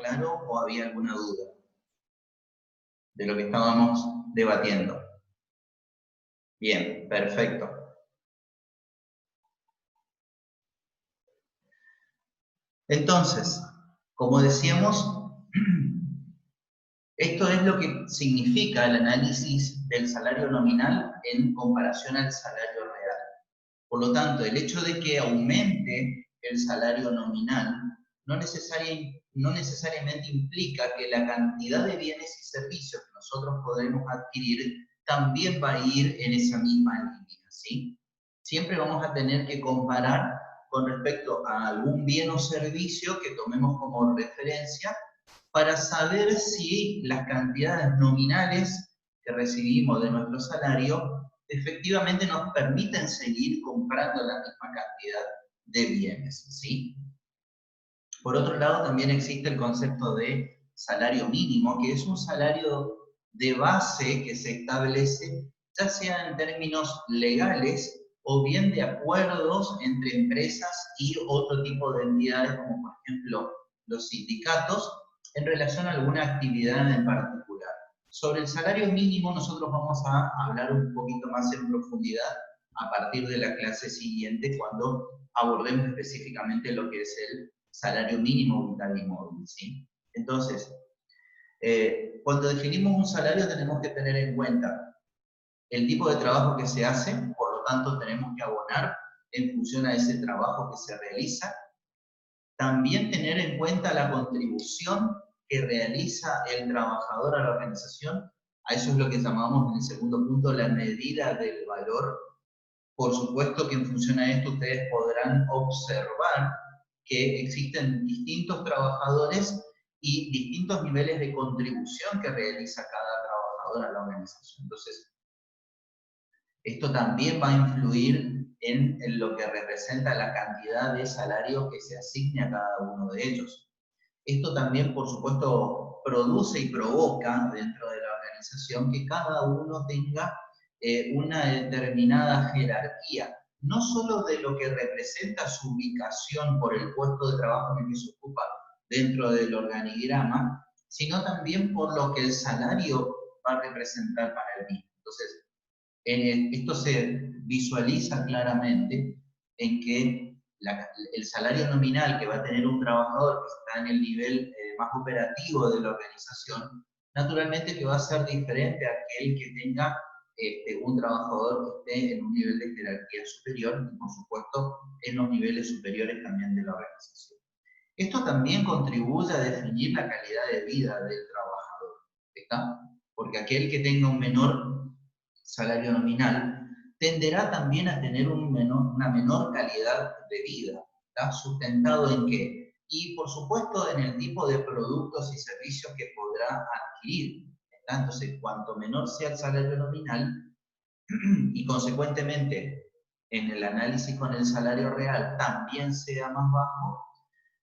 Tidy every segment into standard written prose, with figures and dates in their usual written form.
claro o había alguna duda de lo que estábamos debatiendo? Bien, perfecto. Entonces, como decíamos, esto es lo que significa el análisis del salario nominal en comparación al salario real. Por lo tanto, el hecho de que aumente el salario nominal no necesariamente implica que la cantidad de bienes y servicios que nosotros podremos adquirir también va a ir en esa misma línea, ¿sí? Siempre vamos a tener que comparar con respecto a algún bien o servicio que tomemos como referencia para saber si las cantidades nominales que recibimos de nuestro salario efectivamente nos permiten seguir comprando la misma cantidad de bienes, ¿sí? Por otro lado, también existe el concepto de salario mínimo, que es un salario de base que se establece, ya sea en términos legales o bien de acuerdos entre empresas y otro tipo de entidades, como por ejemplo los sindicatos, en relación a alguna actividad en particular. Sobre el salario mínimo nosotros vamos a hablar un poquito más en profundidad a partir de la clase siguiente, cuando abordemos específicamente lo que es el salario mínimo vital y móvil, ¿sí? Entonces, cuando definimos un salario tenemos que tener en cuenta el tipo de trabajo que se hace, por lo tanto tenemos que abonar en función a ese trabajo que se realiza. También tener en cuenta la contribución que realiza el trabajador a la organización. A eso es lo que llamamos en el segundo punto la medida del valor. Por supuesto que en función a esto ustedes podrán observar que existen distintos trabajadores y distintos niveles de contribución que realiza cada trabajador a la organización. Entonces, esto también va a influir en lo que representa la cantidad de salario que se asigne a cada uno de ellos. Esto también, por supuesto, produce y provoca dentro de la organización que cada uno tenga una determinada jerarquía, no solo de lo que representa su ubicación por el puesto de trabajo en el que se ocupa dentro del organigrama, sino también por lo que el salario va a representar para el mismo. Entonces, esto se visualiza claramente en que el salario nominal que va a tener un trabajador que está en el nivel más operativo de la organización, naturalmente que va a ser diferente a aquel que tenga un trabajador que esté en un nivel de jerarquía superior y, por supuesto, en los niveles superiores también de la organización. Esto también contribuye a definir la calidad de vida del trabajador, ¿está? Porque aquel que tenga un menor salario nominal tenderá también a tener una menor calidad de vida. ¿Está sustentado en qué? Y por supuesto en el tipo de productos y servicios que podrá adquirir. ¿Está? Entonces, cuanto menor sea el salario nominal y consecuentemente en el análisis con el salario real también sea más bajo,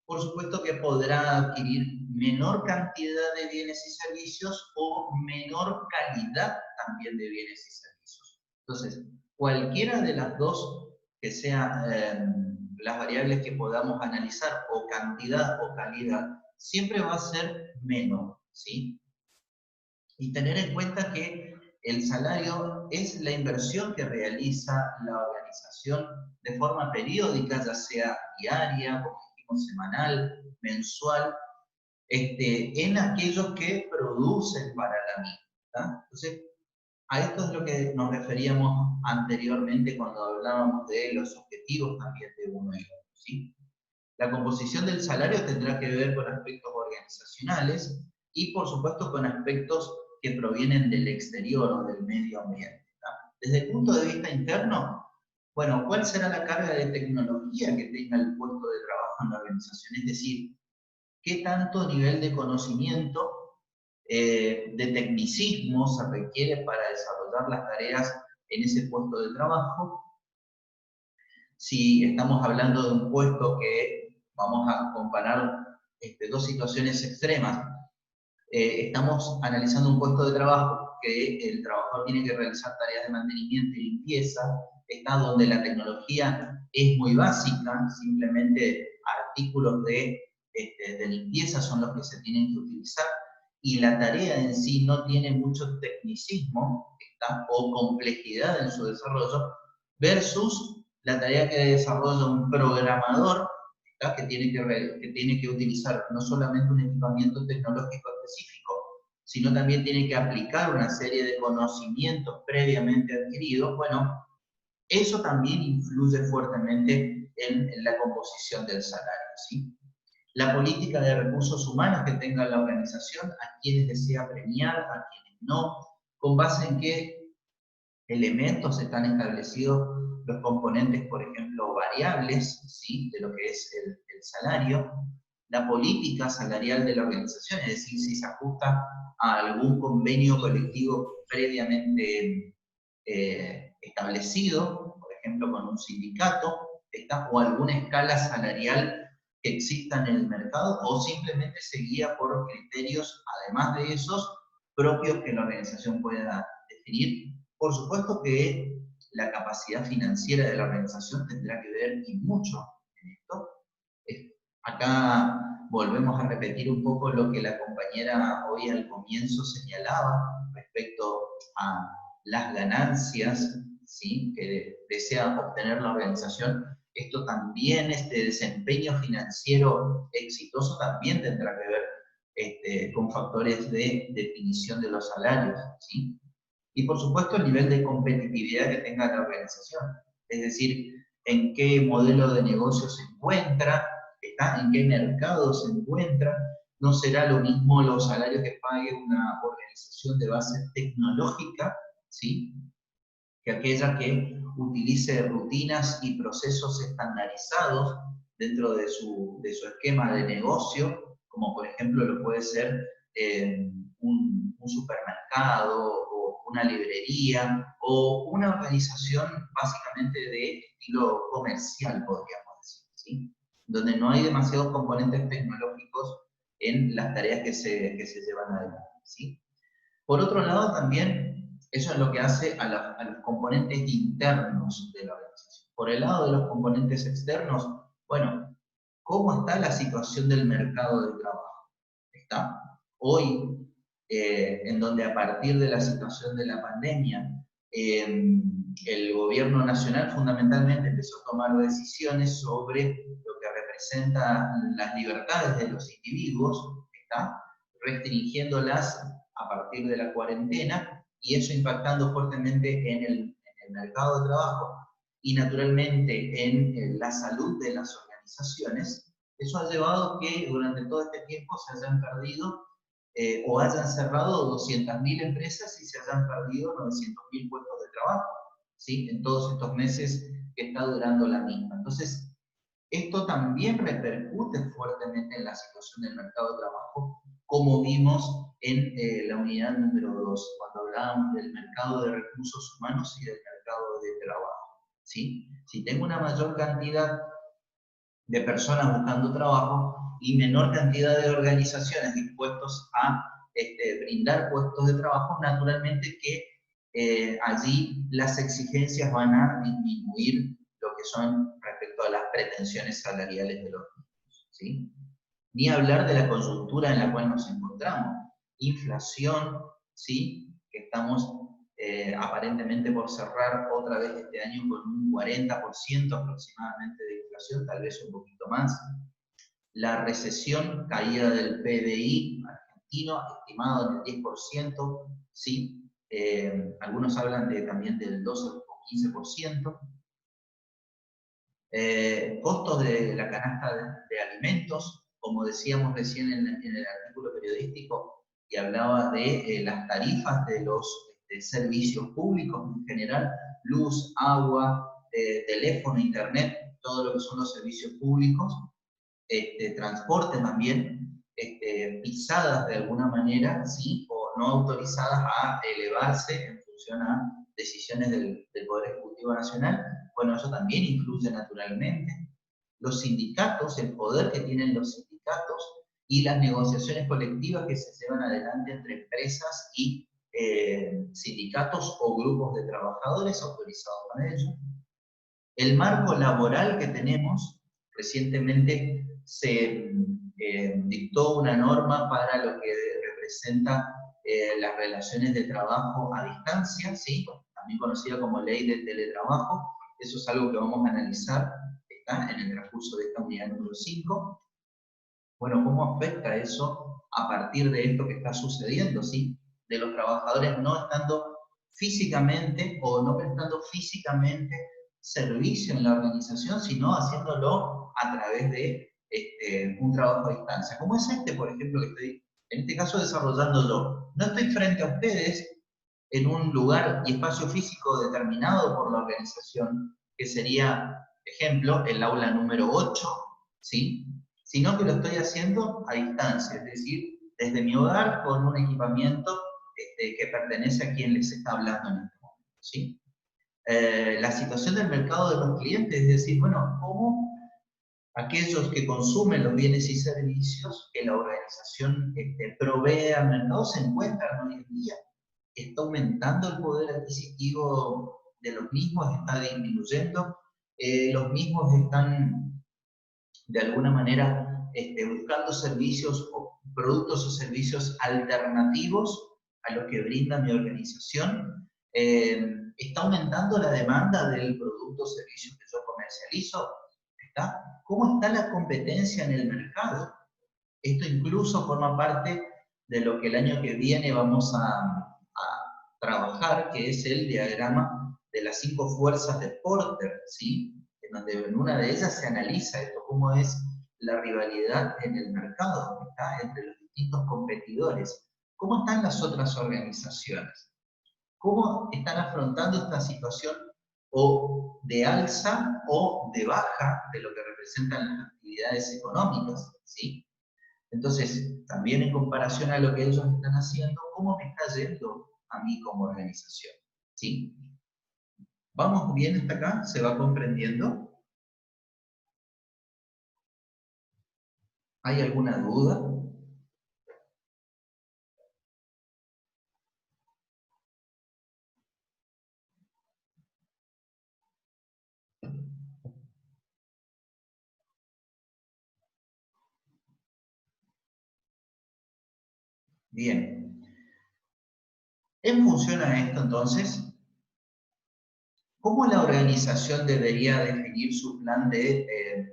por supuesto que podrá adquirir menor cantidad de bienes y servicios o menor calidad también de bienes y servicios. Entonces, cualquiera de las dos que sean las variables que podamos analizar, o cantidad o calidad, siempre va a ser menor, ¿sí? Y tener en cuenta que el salario es la inversión que realiza la organización de forma periódica, ya sea diaria, semanal, mensual, en aquellos que producen para la misma. Entonces, a esto es lo que nos referíamos anteriormente cuando hablábamos de los objetivos también de uno y otro, ¿sí? La composición del salario tendrá que ver con aspectos organizacionales y, por supuesto, con aspectos que provienen del exterior o del medio ambiente. Desde el punto de vista interno, bueno, ¿cuál será la carga de tecnología que tenga el puesto de trabajo en la organización? Es decir, ¿qué tanto nivel de conocimiento, de tecnicismo se requiere para desarrollar las tareas en ese puesto de trabajo? Si estamos hablando de un puesto que vamos a comparar dos situaciones extremas, estamos analizando un puesto de trabajo que el trabajador tiene que realizar tareas de mantenimiento y limpieza, está donde la tecnología es muy básica, simplemente artículos de de limpieza son los que se tienen que utilizar, y la tarea en sí no tiene mucho tecnicismo o complejidad en su desarrollo, versus la tarea que desarrolla un programador que tiene que utilizar no solamente un equipamiento tecnológico específico, sino también tiene que aplicar una serie de conocimientos previamente adquiridos. Bueno, eso también influye fuertemente en la composición del salario, ¿sí? La política de recursos humanos que tenga la organización, a quienes desea premiar, a quienes no, con base en qué elementos están establecidos los componentes, por ejemplo, variables, ¿sí?, de lo que es el salario, la política salarial de la organización, es decir, si se ajusta a algún convenio colectivo previamente establecido, por ejemplo, con un sindicato, o alguna escala salarial que exista en el mercado, o simplemente se guía por criterios, además de esos, propios que la organización pueda definir. Por supuesto que la capacidad financiera de la organización tendrá que ver y mucho en esto. Acá volvemos a repetir un poco lo que la compañera hoy al comienzo señalaba respecto a las ganancias, ¿sí?, que desea obtener la organización. Esto también, este desempeño financiero exitoso también tendrá que ver con factores de definición de los salarios, ¿sí? Y por supuesto el nivel de competitividad que tenga la organización, es decir, en qué modelo de negocio se encuentra, en qué mercado se encuentra. No será lo mismo los salarios que pague una organización de base tecnológica, ¿sí?, que aquella que utilice rutinas y procesos estandarizados dentro de su esquema de negocio, como por ejemplo lo puede ser un supermercado, o una librería, o una organización básicamente de estilo comercial, podríamos decir, ¿sí?, donde no hay demasiados componentes tecnológicos en las tareas que se llevan adelante, ¿sí? Por otro lado, también, eso es lo que hace a los componentes internos de la organización. Por el lado de los componentes externos, bueno, ¿cómo está la situación del mercado de trabajo? Está hoy, en donde a partir de la situación de la pandemia, el gobierno nacional fundamentalmente empezó a tomar decisiones sobre lo que representa las libertades de los individuos, ¿está?, restringiéndolas a partir de la cuarentena, y eso impactando fuertemente en el mercado de trabajo y naturalmente en la salud de las organizaciones. Eso ha llevado que durante todo este tiempo se hayan perdido o hayan cerrado 200.000 empresas y se hayan perdido 900.000 puestos de trabajo, ¿sí?, en todos estos meses que está durando la misma. Entonces, esto también repercute fuertemente en la situación del mercado de trabajo, como vimos en la unidad número 2, cuando hablábamos del mercado de recursos humanos y del mercado de trabajo, ¿sí? Si tengo una mayor cantidad de personas buscando trabajo y menor cantidad de organizaciones dispuestos a brindar puestos de trabajo, naturalmente que allí las exigencias van a disminuir lo que son respecto a las pretensiones salariales de los mismos, ¿sí? Ni hablar de la coyuntura en la cual nos encontramos. Inflación, ¿sí?, que estamos aparentemente por cerrar otra vez este año con un 40% aproximadamente de inflación, tal vez un poquito más. La recesión, caída del PBI argentino, estimado en el 10%, ¿sí? Algunos hablan también del 12 o 15%. Costos de la canasta de alimentos, como decíamos recién en el artículo periodístico, que hablaba de las tarifas de los servicios públicos en general, luz, agua, teléfono, internet, todo lo que son los servicios públicos, transporte también, pisadas de alguna manera, ¿sí?, o no autorizadas a elevarse en función a decisiones del Poder Ejecutivo Nacional. Bueno, eso también influye naturalmente. Los sindicatos, el poder que tienen los sindicatos y las negociaciones colectivas que se llevan adelante entre empresas y sindicatos o grupos de trabajadores autorizados para ello. El marco laboral que tenemos, recientemente se dictó una norma para lo que representa las relaciones de trabajo a distancia, ¿sí? También conocida como ley del teletrabajo. Eso es algo que vamos a analizar, está en el transcurso de esta unidad número 5. Bueno, ¿cómo afecta eso a partir de esto que está sucediendo, ¿sí? De los trabajadores no estando físicamente o no prestando físicamente servicio en la organización, sino haciéndolo a través de un trabajo a distancia. Como es por ejemplo, que estoy, en este caso, desarrollando yo. No estoy frente a ustedes en un lugar y espacio físico determinado por la organización, que sería, ejemplo, el aula número 8, ¿sí? Sino que lo estoy haciendo a distancia, es decir, desde mi hogar con un equipamiento que pertenece a quien les está hablando en este momento, ¿sí? La situación del mercado de los clientes, es decir, bueno, cómo aquellos que consumen los bienes y servicios que la organización provee al mercado se encuentran hoy en día. Está aumentando el poder adquisitivo de los mismos, está disminuyendo, los mismos están de alguna manera buscando servicios o productos o servicios alternativos a los que brinda mi organización. Está aumentando la demanda del producto o servicio que yo comercializo. ¿Está? ¿Cómo está la competencia en el mercado? Esto incluso forma parte de lo que el año que viene vamos a trabajar, que es el diagrama de las 5 fuerzas de Porter, ¿sí? En donde en una de ellas se analiza esto, cómo es la rivalidad en el mercado, ¿está? Entre los distintos competidores. ¿Cómo están las otras organizaciones? ¿Cómo están afrontando esta situación o de alza o de baja de lo que representan las actividades económicas, ¿sí? Entonces, también en comparación a lo que ellos están haciendo, ¿cómo me está yendo a mí como organización? ¿Sí? ¿Vamos bien hasta acá? ¿Se va comprendiendo? ¿Hay alguna duda? Bien. En función a esto, entonces, ¿cómo la organización debería definir su plan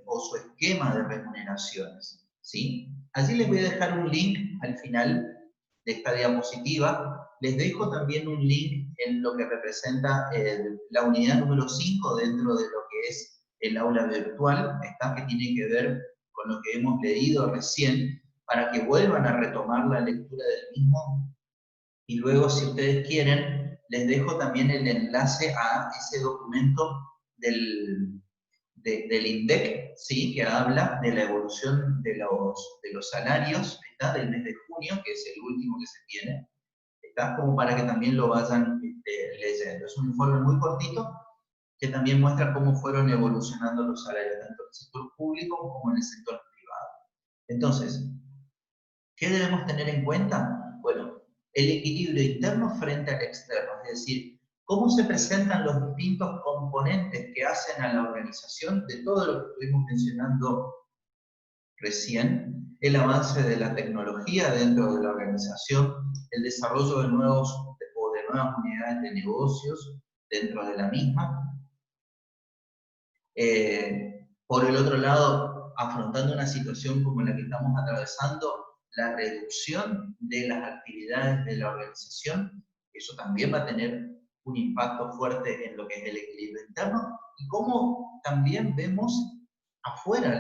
o su esquema de remuneraciones? ¿Sí? Allí les voy a dejar un link al final de esta diapositiva. Les dejo también un link en lo que representa la unidad número 5 dentro de lo que es el aula virtual, esta que tiene que ver con lo que hemos leído recién, para que vuelvan a retomar la lectura del mismo. Y luego, si ustedes quieren, les dejo también el enlace a ese documento del INDEC, ¿sí? Que habla de la evolución de los salarios, ¿está? Del mes de junio, que es el último que se tiene, ¿está? Como para que también lo vayan leyendo. Es un informe muy cortito que también muestra cómo fueron evolucionando los salarios, tanto en el sector público como en el sector privado. Entonces, ¿qué debemos tener en cuenta? Bueno, el equilibrio interno frente al externo, es decir, cómo se presentan los distintos componentes que hacen a la organización de todo lo que estuvimos mencionando recién, el avance de la tecnología dentro de la organización, el desarrollo de nuevas unidades de negocios dentro de la misma. Por el otro lado, afrontando una situación como la que estamos atravesando, la reducción de las actividades de la organización, eso también va a tener un impacto fuerte en lo que es el equilibrio interno, y cómo también vemos afuera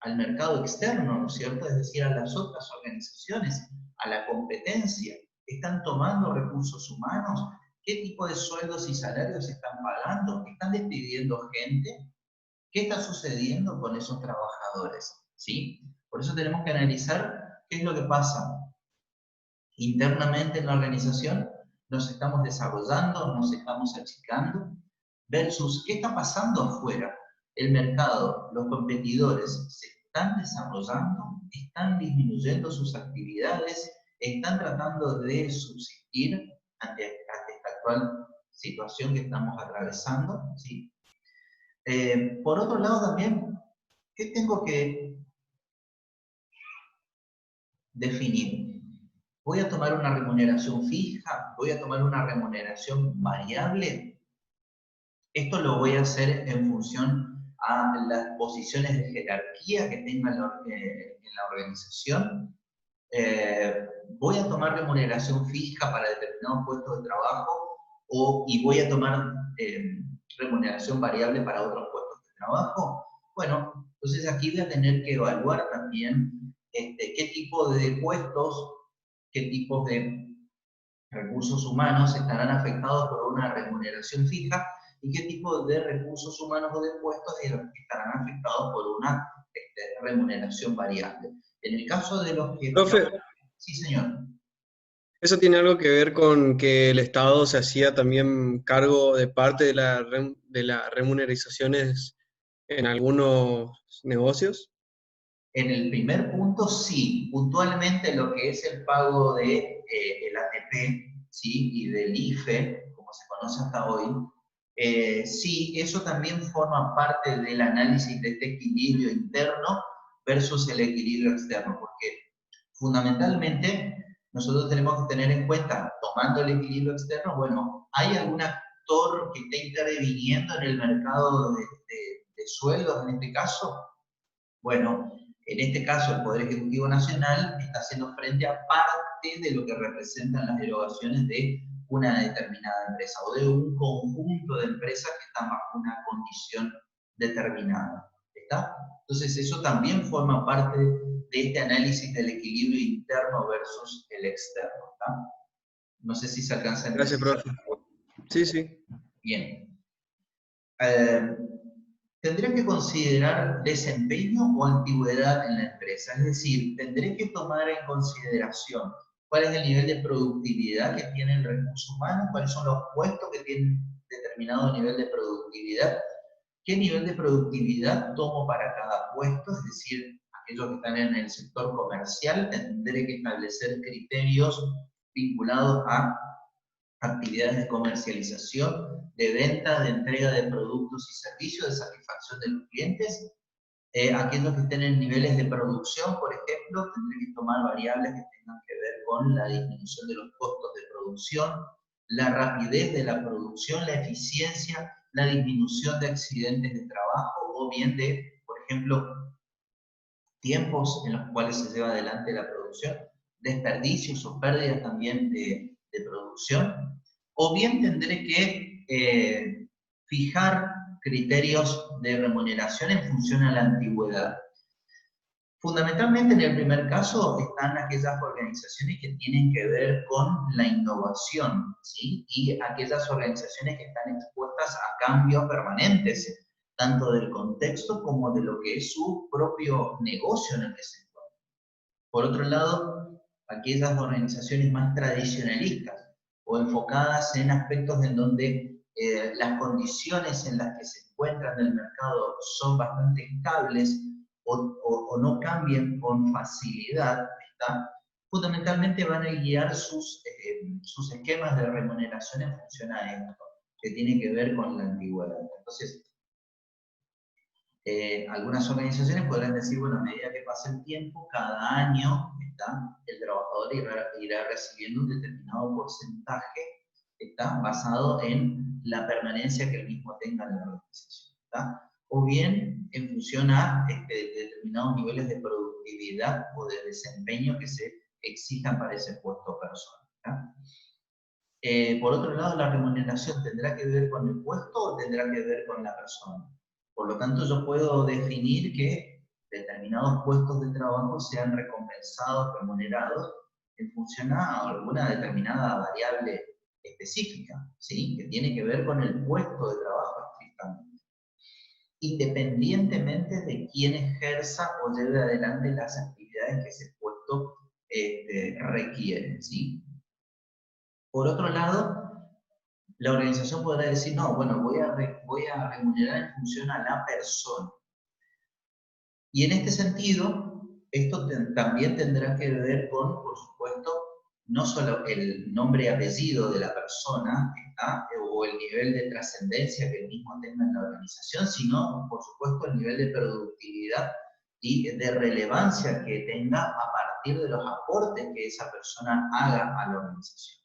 al mercado externo, ¿no es cierto? Es decir, a las otras organizaciones, a la competencia. ¿Están tomando recursos humanos? ¿Qué tipo de sueldos y salarios están pagando? ¿Están despidiendo gente? ¿Qué está sucediendo con esos trabajadores? ¿Sí? Por eso tenemos que analizar qué es lo que pasa internamente en la organización. Nos estamos desarrollando, nos estamos achicando, versus qué está pasando afuera. El mercado, los competidores, se están desarrollando, están disminuyendo sus actividades, están tratando de subsistir ante esta actual situación que estamos atravesando, ¿sí? Por otro lado también, ¿qué tengo que definir, ¿voy a tomar una remuneración fija? ¿Voy a tomar una remuneración variable? Esto lo voy a hacer en función a las posiciones de jerarquía que tenga en la organización. ¿Voy a tomar remuneración fija para determinados puestos de trabajo y voy a tomar remuneración variable para otros puestos de trabajo? Bueno, entonces aquí voy a tener que evaluar también qué tipo de puestos, qué tipos de recursos humanos estarán afectados por una remuneración fija y qué tipo de recursos humanos o de puestos estarán afectados por una remuneración variable. En el caso de los que... Profe, Sí, señor. ¿eso tiene algo que ver con que el Estado se hacía también cargo de parte de de las remuneraciones en algunos negocios? En el primer punto, sí. Puntualmente lo que es el pago de el ATP, ¿sí? Y del IFE, como se conoce hasta hoy, sí, eso también forma parte del análisis de este equilibrio interno versus el equilibrio externo, porque fundamentalmente nosotros tenemos que tener en cuenta, tomando el equilibrio externo, bueno, ¿hay algún actor que esté interviniendo en el mercado de sueldos en este caso? Bueno, en este caso el Poder Ejecutivo Nacional está haciendo frente a parte de lo que representan las erogaciones de una determinada empresa o de un conjunto de empresas que están bajo una condición determinada. ¿Está? Entonces eso también forma parte de este análisis del equilibrio interno versus el externo. ¿Está? No sé si se alcanza a entender. Gracias, profe. Sí, sí. Bien. Tendré que considerar desempeño o antigüedad en la empresa, es decir, tendré que tomar en consideración cuál es el nivel de productividad que tiene el recurso humano, cuáles son los puestos que tienen determinado nivel de productividad, qué nivel de productividad tomo para cada puesto, es decir, aquellos que están en el sector comercial, tendré que establecer criterios vinculados a actividades de comercialización, de venta, de entrega de productos y servicios, de satisfacción de los clientes. Aquellos que estén en niveles de producción, por ejemplo, tendré que tomar variables que tengan que ver con la disminución de los costos de producción, la rapidez de la producción, la eficiencia, la disminución de accidentes de trabajo o bien de, por ejemplo, tiempos en los cuales se lleva adelante la producción, desperdicios o pérdidas también de producción, o bien tendré que fijar criterios de remuneración en función a la antigüedad. Fundamentalmente en el primer caso están aquellas organizaciones que tienen que ver con la innovación, ¿sí? Y aquellas organizaciones que están expuestas a cambios permanentes, tanto del contexto como de lo que es su propio negocio en el que se encuentra. Por otro lado, aquellas organizaciones más tradicionalistas o enfocadas en aspectos en donde las condiciones en las que se encuentran en el mercado son bastante estables o no cambian con facilidad, ¿está? Fundamentalmente van a guiar sus esquemas de remuneración en función a esto, que tiene que ver con la antigüedad. Entonces, algunas organizaciones podrán decir, bueno, a medida que pase el tiempo, cada año el trabajador irá recibiendo un determinado porcentaje basado en la permanencia que el mismo tenga en la organización. ¿Está? O bien en función a determinados niveles de productividad o de desempeño que se exijan para ese puesto personal. Por otro lado, la remuneración tendrá que ver con el puesto o tendrá que ver con la persona. Por lo tanto, yo puedo definir que determinados puestos de trabajo sean recompensados, remunerados, en función a alguna determinada variable específica, ¿sí? Que tiene que ver con el puesto de trabajo estrictamente, independientemente de quién ejerza o lleve adelante las actividades que ese puesto requiere, ¿sí? Por otro lado, la organización podrá decir, no, bueno, voy a remunerar en función a la persona. Y en este sentido, esto también tendrá que ver con, por supuesto, no solo el nombre y apellido de la persona o el nivel de trascendencia que el mismo tenga en la organización, sino, por supuesto, el nivel de productividad y de relevancia que tenga a partir de los aportes que esa persona haga a la organización.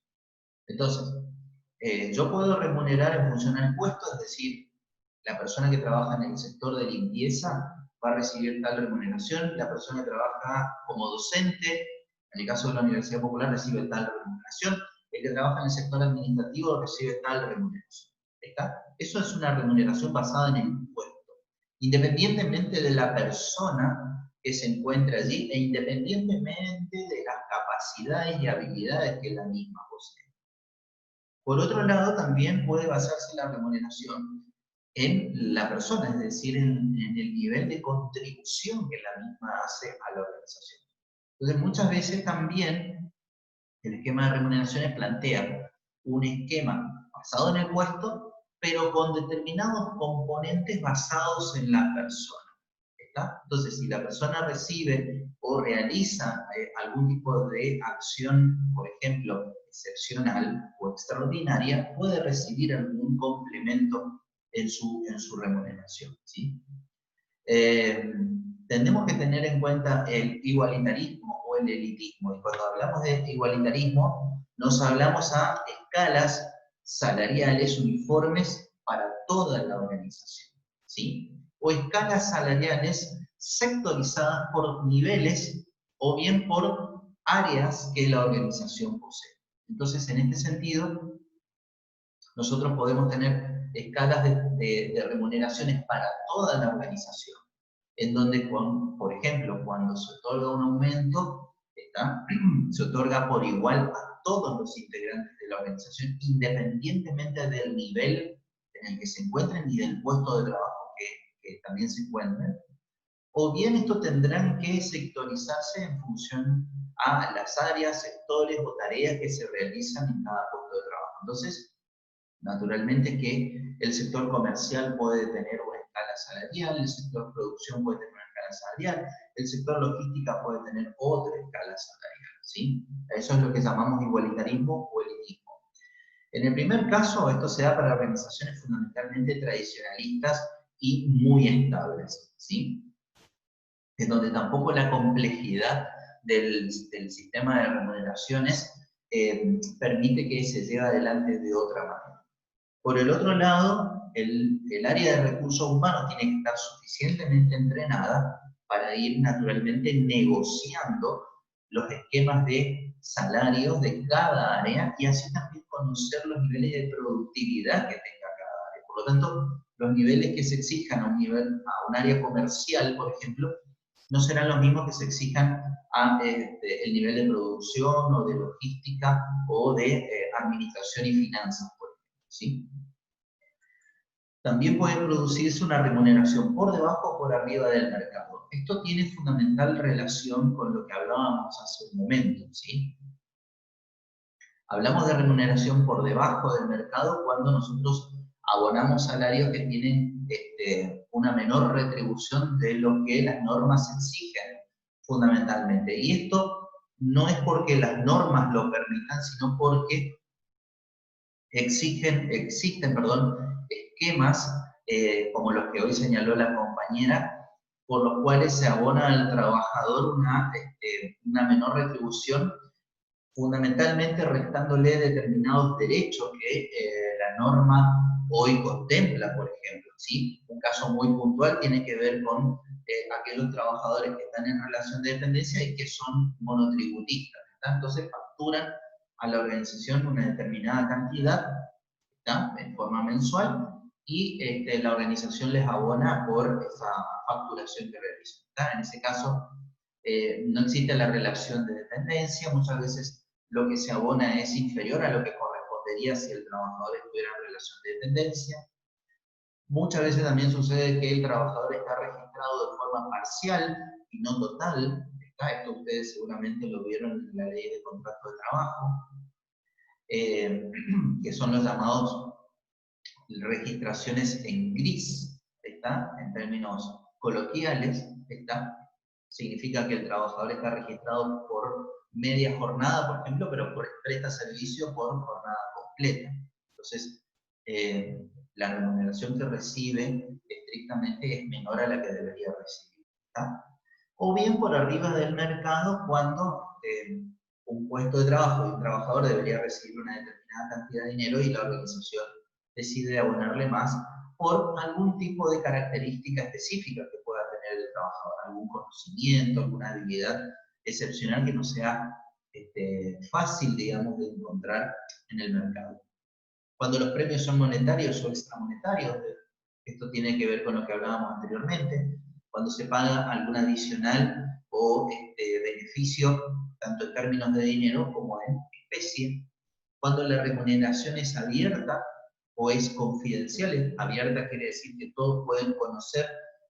Entonces, yo puedo remunerar en función al puesto, es decir, la persona que trabaja en el sector de limpieza va a recibir tal remuneración, la persona que trabaja como docente, en el caso de la Universidad Popular, recibe tal remuneración, el que trabaja en el sector administrativo recibe tal remuneración. ¿Está? Eso es una remuneración basada en el puesto, independientemente de la persona que se encuentre allí e independientemente de las capacidades y habilidades que la misma posee. Por otro lado, también puede basarse la remuneración en la persona, es decir, en el nivel de contribución que la misma hace a la organización. Entonces, muchas veces también el esquema de remuneraciones plantea un esquema basado en el puesto, pero con determinados componentes basados en la persona. ¿Está? Entonces, si la persona recibe o realiza algún tipo de acción, por ejemplo, excepcional o extraordinaria, puede recibir algún complemento en su remuneración. ¿Sí? Tenemos que tener en cuenta el igualitarismo o el elitismo, y cuando hablamos de igualitarismo, nos hablamos a escalas salariales uniformes para toda la organización, ¿sí? O escalas salariales sectorizadas por niveles o bien por áreas que la organización posee. Entonces, en este sentido, nosotros podemos tener escalas de remuneraciones para toda la organización, en donde, por ejemplo, cuando se otorga un aumento, se otorga por igual a todos los integrantes de la organización, independientemente del nivel en el que se encuentren y del puesto de trabajo que también se encuentren. O bien esto tendrán que sectorizarse en función a las áreas, sectores o tareas que se realizan en cada puesto de trabajo. Entonces, naturalmente que el sector comercial puede tener una escala salarial, el sector producción puede tener una escala salarial, el sector logística puede tener otra escala salarial, ¿sí? Eso es lo que llamamos igualitarismo o elitismo. En el primer caso, esto se da para organizaciones fundamentalmente tradicionalistas y muy estables, ¿sí? En donde tampoco la complejidad del sistema de remuneraciones permite que se lleve adelante de otra manera. Por el otro lado, el área de recursos humanos tiene que estar suficientemente entrenada para ir naturalmente negociando los esquemas de salarios de cada área y así también conocer los niveles de productividad que tenga cada área. Por lo tanto, los niveles que se exijan a un área comercial, por ejemplo, no serán los mismos que se exijan a el nivel de producción o de logística o de administración y finanzas, por ejemplo, ¿sí? También puede producirse una remuneración por debajo o por arriba del mercado. Esto tiene fundamental relación con lo que hablábamos hace un momento, ¿sí? Hablamos de remuneración por debajo del mercado cuando nosotros abonamos salarios que tienen una menor retribución de lo que las normas exigen, fundamentalmente. Y esto no es porque las normas lo permitan, sino porque existen esquemas como los que hoy señaló la compañera, por los cuales se abona al trabajador una menor retribución, fundamentalmente restándole determinados derechos que la norma hoy contempla, por ejemplo, ¿sí? Un caso muy puntual tiene que ver con aquellos trabajadores que están en relación de dependencia y que son monotributistas, ¿está? Entonces facturan a la organización una determinada cantidad, ¿está? En forma mensual, y la organización les abona por esa facturación que realizan, ¿está? En ese caso, no existe la relación de dependencia, muchas veces lo que se abona es inferior a lo que correspondería si el trabajador estuviera en relación de dependencia. Muchas veces también sucede que el trabajador está registrado de forma parcial y no total. Esto ustedes seguramente lo vieron en la ley de contrato de trabajo, que son los llamados registraciones en gris, ¿está? En términos coloquiales, ¿está? Significa que el trabajador está registrado por media jornada, por ejemplo, pero presta servicio por jornada completa. Entonces, la remuneración que recibe estrictamente es menor a la que debería recibir, ¿está? o bien por arriba del mercado cuando un puesto de trabajo de un trabajador debería recibir una determinada cantidad de dinero y la organización decide abonarle más por algún tipo de característica específica que pueda tener el trabajador, algún conocimiento, alguna habilidad excepcional que no sea fácil, digamos, de encontrar en el mercado. Cuando los premios son monetarios o extramonetarios, esto tiene que ver con lo que hablábamos anteriormente, cuando se paga algún adicional o beneficio, tanto en términos de dinero como en especie. Cuando la remuneración es abierta o es confidencial, abierta quiere decir que todos pueden conocer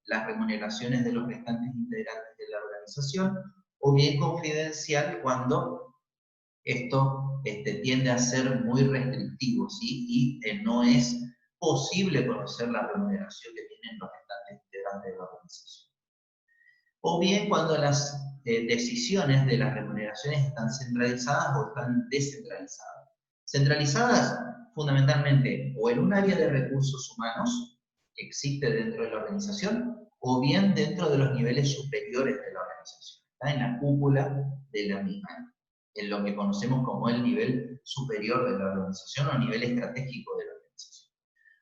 las remuneraciones de los restantes integrantes de la organización, o bien confidencial cuando esto tiende a ser muy restrictivo, ¿sí? Y no es posible conocer la remuneración que tienen los restantes integrantes de la organización. O bien cuando las decisiones de las remuneraciones están centralizadas o están descentralizadas. Centralizadas fundamentalmente o en un área de recursos humanos que existe dentro de la organización, o bien dentro de los niveles superiores de la organización, está en la cúpula de la misma, en lo que conocemos como el nivel superior de la organización o nivel estratégico de la organización.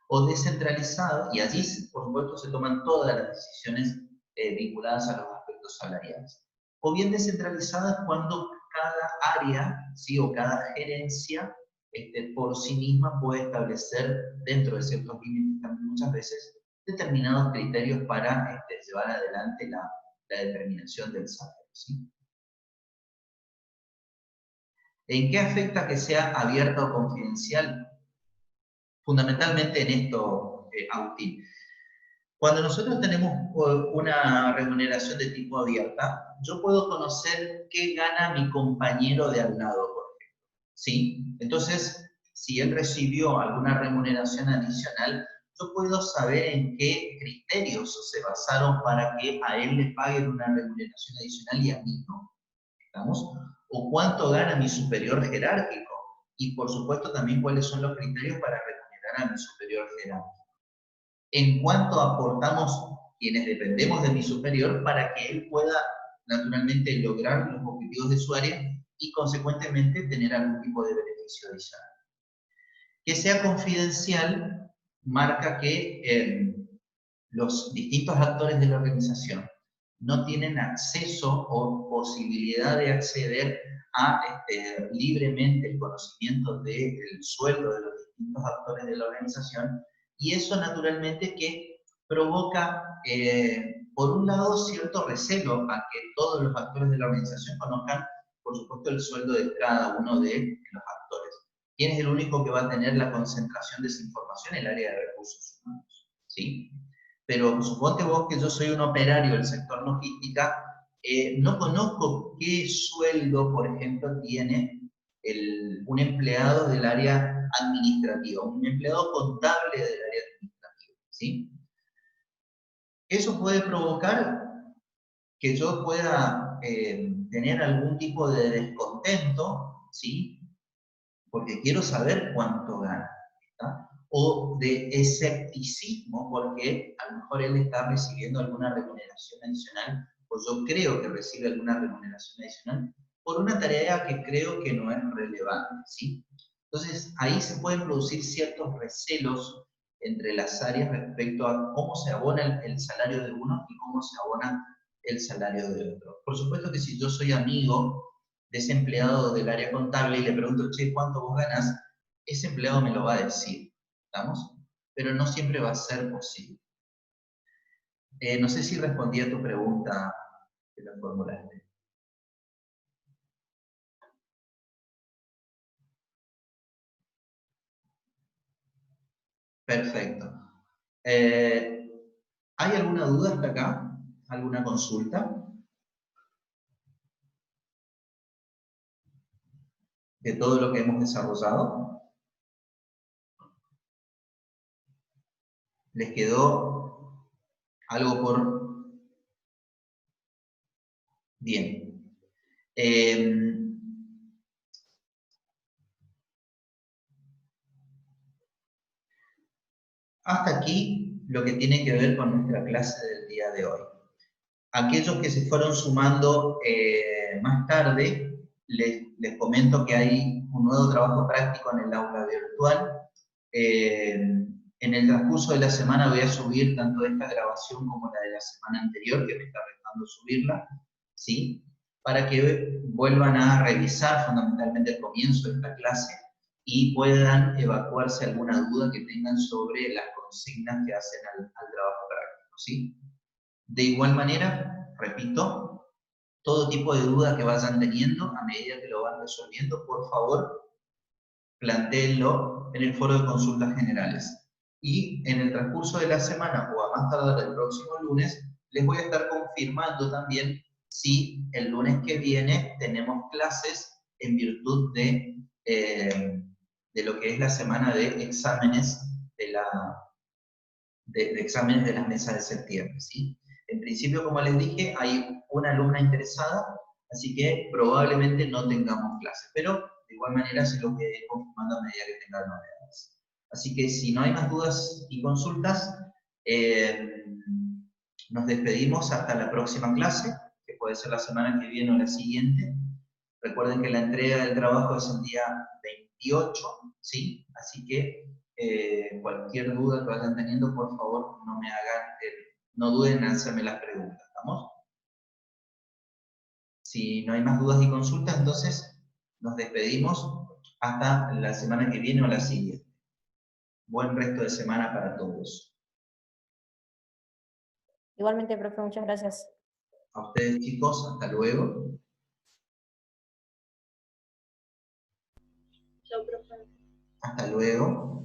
O descentralizado, y allí por supuesto se toman todas las decisiones vinculadas a los aspectos salariales. O bien descentralizadas cuando cada área, ¿sí? O cada gerencia por sí misma puede establecer dentro de ciertos límites también muchas veces determinados criterios para llevar adelante la determinación del salario, ¿sí? ¿En qué afecta que sea abierta o confidencial? Fundamentalmente en esto, Agustín. Cuando nosotros tenemos una remuneración de tipo abierta, yo puedo conocer qué gana mi compañero de al lado, por ejemplo. ¿Sí? Entonces, si él recibió alguna remuneración adicional, yo puedo saber en qué criterios se basaron para que a él le paguen una remuneración adicional y a mí no. ¿Estamos? O cuánto gana mi superior jerárquico. Y por supuesto también cuáles son los criterios para remunerar a mi superior jerárquico. En cuánto aportamos quienes dependemos de mi superior para que él pueda naturalmente lograr los objetivos de su área y consecuentemente tener algún tipo de beneficio adicional. Que sea confidencial marca que los distintos actores de la organización no tienen acceso o posibilidad de acceder a libremente el conocimiento del sueldo de los distintos actores de la organización, y eso naturalmente que provoca, por un lado, cierto recelo a que todos los actores de la organización conozcan, por supuesto, el sueldo de cada uno de los actores. ¿Quién es el único que va a tener la concentración de esa información? El área de recursos humanos, ¿sí? Pero suponte vos que yo soy un operario del sector logística, no conozco qué sueldo, por ejemplo, tiene un empleado del área administrativa, un empleado contable del área administrativa, ¿sí? Eso puede provocar que yo pueda tener algún tipo de descontento, ¿sí? Porque quiero saber cuánto gana, ¿está? O de escepticismo, porque a lo mejor él está recibiendo alguna remuneración adicional, o yo creo que recibe alguna remuneración adicional, por una tarea que creo que no es relevante, ¿sí? Entonces, ahí se pueden producir ciertos recelos entre las áreas respecto a cómo se abona el salario de uno y cómo se abona el salario de otro. Por supuesto que si yo soy amigo de ese empleado del área contable y le pregunto, che, ¿cuánto vos ganas? Ese empleado me lo va a decir, ¿estamos? Pero no siempre va a ser posible. No sé si respondí a tu pregunta que la formulaste. Perfecto. ¿Hay alguna duda hasta acá? ¿Alguna consulta de todo lo que hemos desarrollado? ¿Les quedó algo por...? Bien. Hasta aquí lo que tiene que ver con nuestra clase del día de hoy. Aquellos que se fueron sumando más tarde, les comento que hay un nuevo trabajo práctico en el aula virtual. En el transcurso de la semana voy a subir tanto esta grabación como la de la semana anterior, que me está restando subirla, ¿sí? Para que vuelvan a revisar fundamentalmente el comienzo de esta clase y puedan evacuarse alguna duda que tengan sobre las consignas que hacen al trabajo práctico, ¿sí? De igual manera, repito, todo tipo de duda que vayan teniendo, a medida que lo van resolviendo, por favor, plantéenlo en el foro de consultas generales. Y en el transcurso de la semana, o a más tardar el próximo lunes, les voy a estar confirmando también si el lunes que viene tenemos clases en virtud de lo que es la semana de exámenes de exámenes de las mesas de septiembre, ¿sí? En principio, como les dije, hay una alumna interesada, así que probablemente no tengamos clases, pero de igual manera se lo voy confirmando a medida que tenga novedades. Así que si no hay más dudas y consultas, nos despedimos hasta la próxima clase, que puede ser la semana que viene o la siguiente. Recuerden que la entrega del trabajo es el día 28, ¿sí? Así que cualquier duda que vayan teniendo, por favor, no duden en hacerme las preguntas, ¿estamos? Si no hay más dudas y consultas, entonces nos despedimos hasta la semana que viene o la siguiente. Buen resto de semana para todos. Igualmente, profe, muchas gracias. A ustedes, chicos, hasta luego. Chao, profe. Hasta luego.